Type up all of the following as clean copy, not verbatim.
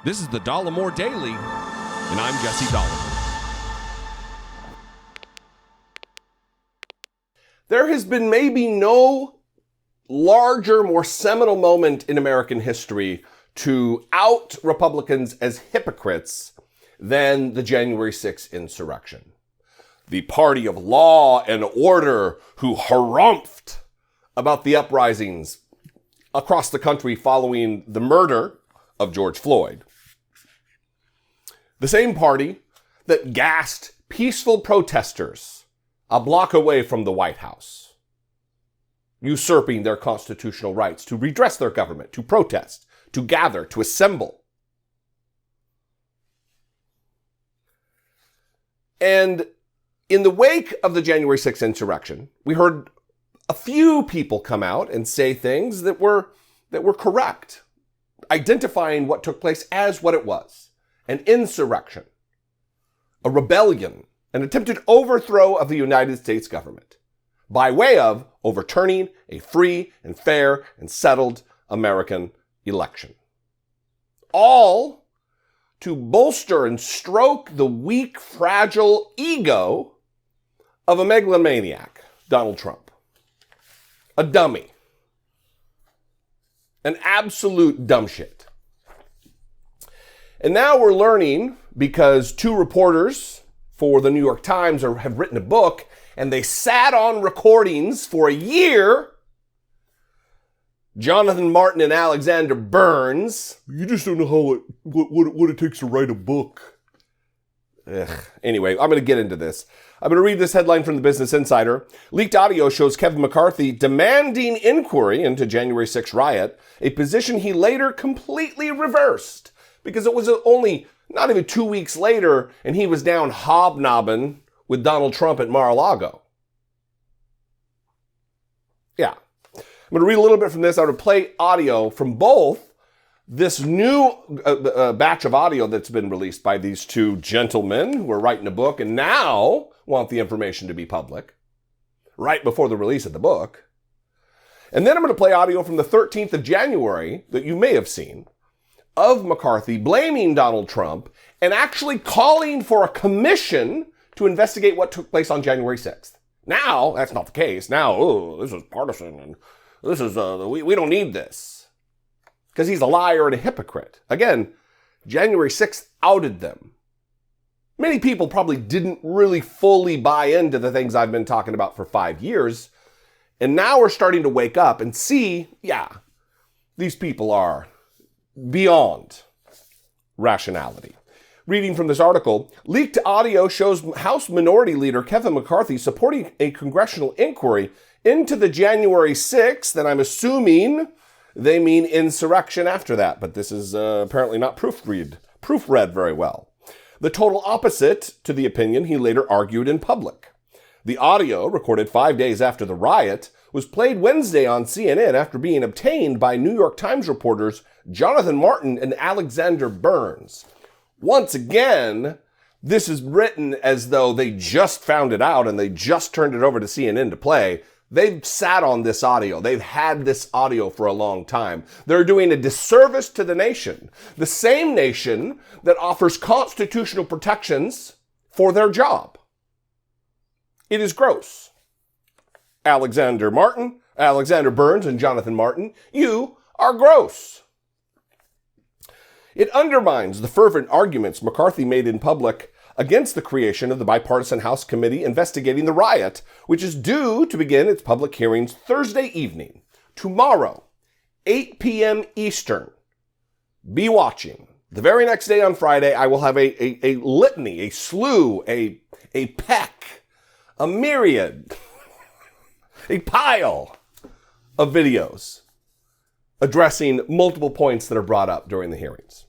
This is the Dollemore Daily, and I'm Jesse Dollemore. There has been maybe no larger, more seminal moment in American history to out Republicans as hypocrites than the January 6th insurrection. The party of law and order who harumphed about the uprisings across the country following the murder of George Floyd. The same party that gassed peaceful protesters a block away from the White House, usurping their constitutional rights to redress their government, to protest, to gather, to assemble. And in the wake of the January 6th insurrection, we heard a few people come out and say things that were correct, identifying what took place as what it was: an insurrection, a rebellion, an attempted overthrow of the United States government by way of overturning a free and fair and settled American election. All to bolster and stroke the weak, fragile ego of a megalomaniac, Donald Trump. A dummy. An absolute dumb shit. And now we're learning, because two reporters for the New York Times have written a book, and they sat on recordings for a year. Jonathan Martin and Alexander Burns. You just don't know what it takes to write a book. Anyway, I'm going to get into this. I'm going to read this headline from the Business Insider. Leaked audio shows Kevin McCarthy demanding inquiry into January 6th riot, a position he later completely reversed, because it was only not even 2 weeks later and he was down hobnobbing with Donald Trump at Mar-a-Lago. Yeah. I'm going to read a little bit from this. I'm going to play audio from both this new batch of audio that's been released by these two gentlemen who are writing a book and now want the information to be public right before the release of the book. And then I'm going to play audio from the 13th of January that you may have seen of McCarthy blaming Donald Trump and actually calling for a commission to investigate what took place on January 6th. Now, that's not the case. Now, this is partisan and this is, we don't need this. Because he's a liar and a hypocrite. Again, January 6th outed them. Many people probably didn't really fully buy into the things I've been talking about for 5 years. And now we're starting to wake up and see, yeah, these people are beyond rationality. Reading from this article, leaked audio shows House Minority Leader Kevin McCarthy supporting a congressional inquiry into the January 6th, and I'm assuming they mean insurrection after that, but this is apparently not proofread very well. The total opposite to the opinion he later argued in public. The audio, recorded 5 days after the riot, was played Wednesday on CNN after being obtained by New York Times reporters Jonathan Martin and Alexander Burns. Once again, this is written as though they just found it out and they just turned it over to CNN to play. They've sat on this audio. They've had this audio for a long time. They're doing a disservice to the nation, the same nation that offers constitutional protections for their job. It is gross. Alexander Burns, and Jonathan Martin, you are gross. It undermines the fervent arguments McCarthy made in public against the creation of the bipartisan House committee investigating the riot, which is due to begin its public hearings Thursday evening. Tomorrow, 8 p.m. Eastern. Be watching. The very next day on Friday, I will have a litany, a slew, a peck, a myriad, a pile of videos addressing multiple points that are brought up during the hearings.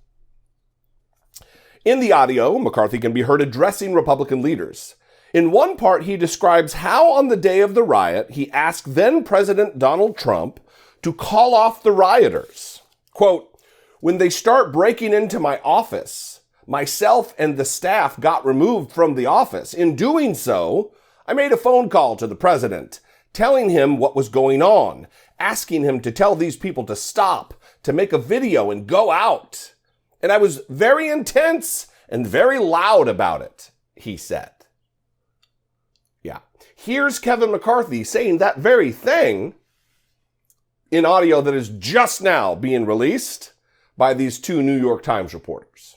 In the audio, McCarthy can be heard addressing Republican leaders. In one part, he describes how on the day of the riot, he asked then-President Donald Trump to call off the rioters. Quote, "When they start breaking into my office, myself and the staff got removed from the office. In doing so, I made a phone call to the president, telling him what was going on, asking him to tell these people to stop, to make a video and go out. And I was very intense and very loud about it, he said. Yeah. Here's Kevin McCarthy saying that very thing in audio that is just now being released by these two New York Times reporters.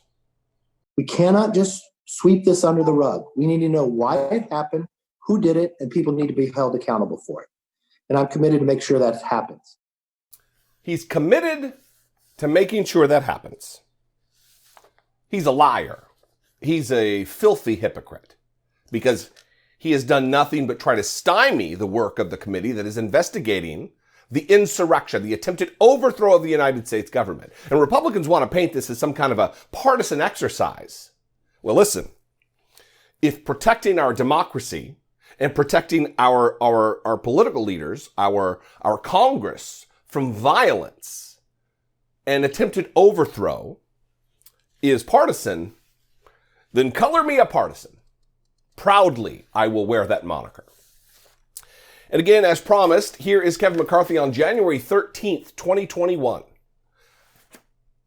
We cannot just sweep this under the rug. We need to know why it happened, who did it, and people need to be held accountable for it. And I'm committed to make sure that happens. He's committed to making sure that happens. He's a liar. He's a filthy hypocrite because he has done nothing but try to stymie the work of the committee that is investigating the insurrection, the attempted overthrow of the United States government. And Republicans want to paint this as some kind of a partisan exercise. Well, listen, if protecting our democracy and protecting our political leaders, our Congress from violence and attempted overthrow is partisan, then color me a partisan. Proudly, I will wear that moniker. And again, as promised, here is Kevin McCarthy on January 13th, 2021.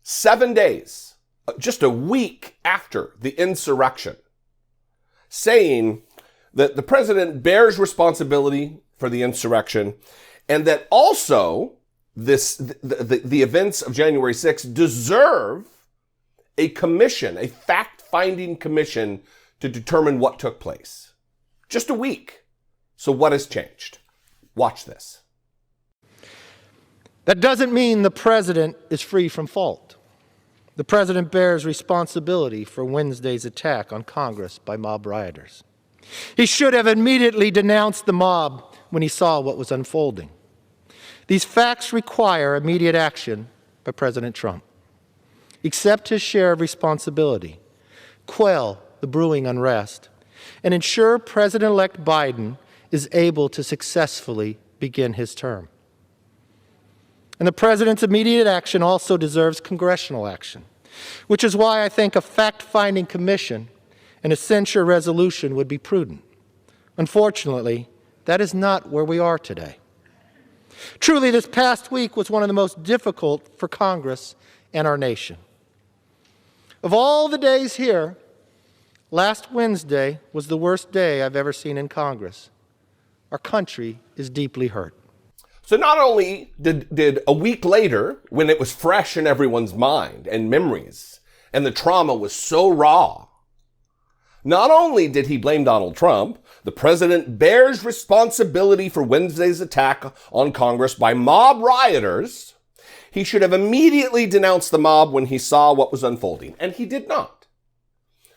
7 days, just a week after the insurrection, saying that the president bears responsibility for the insurrection and that also the events of January 6th deserve a commission, a fact-finding commission to determine what took place. Just a week. So what has changed? Watch this. That doesn't mean the president is free from fault. The president bears responsibility for Wednesday's attack on Congress by mob rioters. He should have immediately denounced the mob when he saw what was unfolding. These facts require immediate action by President Trump. Accept his share of responsibility, quell the brewing unrest, and ensure President-elect Biden is able to successfully begin his term. And the president's immediate action also deserves congressional action, which is why I think a fact-finding commission and a censure resolution would be prudent. Unfortunately, that is not where we are today. Truly, this past week was one of the most difficult for Congress and our nation. Of all the days here, last Wednesday was the worst day I've ever seen in Congress. Our country is deeply hurt. So not only did a week later, when it was fresh in everyone's mind and memories, and the trauma was so raw, not only did he blame Donald Trump, the president bears responsibility for Wednesday's attack on Congress by mob rioters. He should have immediately denounced the mob when he saw what was unfolding, and he did not.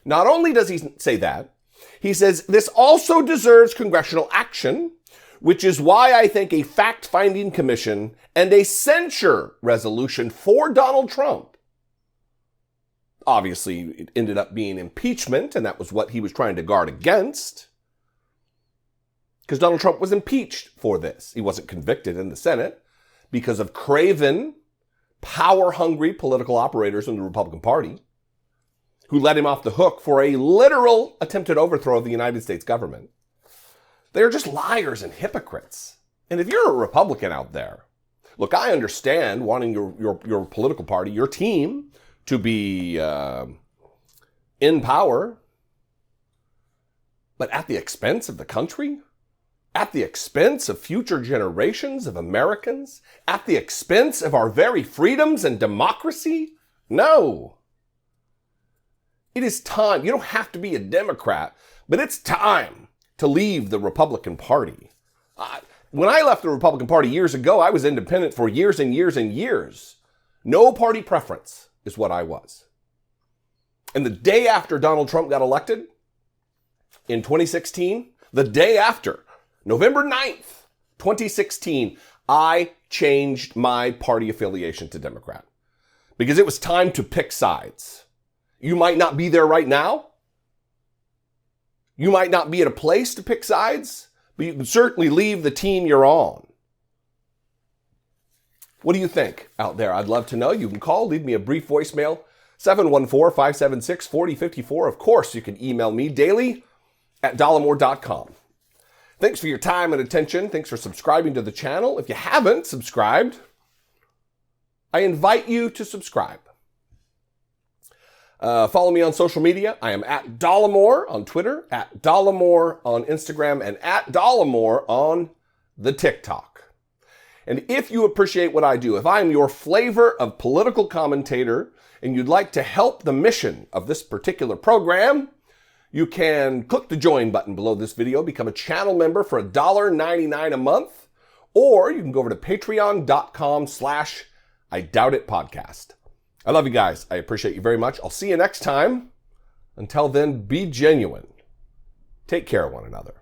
Not only does he say that, he says this also deserves congressional action, which is why I think a fact-finding commission and a censure resolution for Donald Trump. Obviously, it ended up being impeachment, and that was what he was trying to guard against. Because Donald Trump was impeached for this. He wasn't convicted in the Senate because of craven, power-hungry political operators in the Republican Party who let him off the hook for a literal attempted overthrow of the United States government. They're just liars and hypocrites. And if you're a Republican out there, look, I understand wanting your political party, your team, to be in power, but at the expense of the country, at the expense of future generations of Americans, at the expense of our very freedoms and democracy? No. It is time. You don't have to be a Democrat, but it's time to leave the Republican Party. When I left the Republican Party years ago, I was independent for years and years and years. No party preference is what I was. And the day after Donald Trump got elected in 2016, the day after, November 9th, 2016, I changed my party affiliation to Democrat because it was time to pick sides. You might not be there right now. You might not be at a place to pick sides, but you can certainly leave the team you're on. What do you think out there? I'd love to know. You can call, leave me a brief voicemail, 714-576-4054. Of course, you can email me daily at Dollemore.com. Thanks for your time and attention. Thanks for subscribing to the channel. If you haven't subscribed, I invite you to subscribe. Follow me on social media. I am at Dollemore on Twitter, at Dollemore on Instagram, and at Dollemore on the TikTok. And if you appreciate what I do, if I am your flavor of political commentator and you'd like to help the mission of this particular program, you can click the join button below this video, become a channel member for $1.99 a month, or you can go over to patreon.com/IDoubtItPodcast. I love you guys. I appreciate you very much. I'll see you next time. Until then, be genuine. Take care of one another.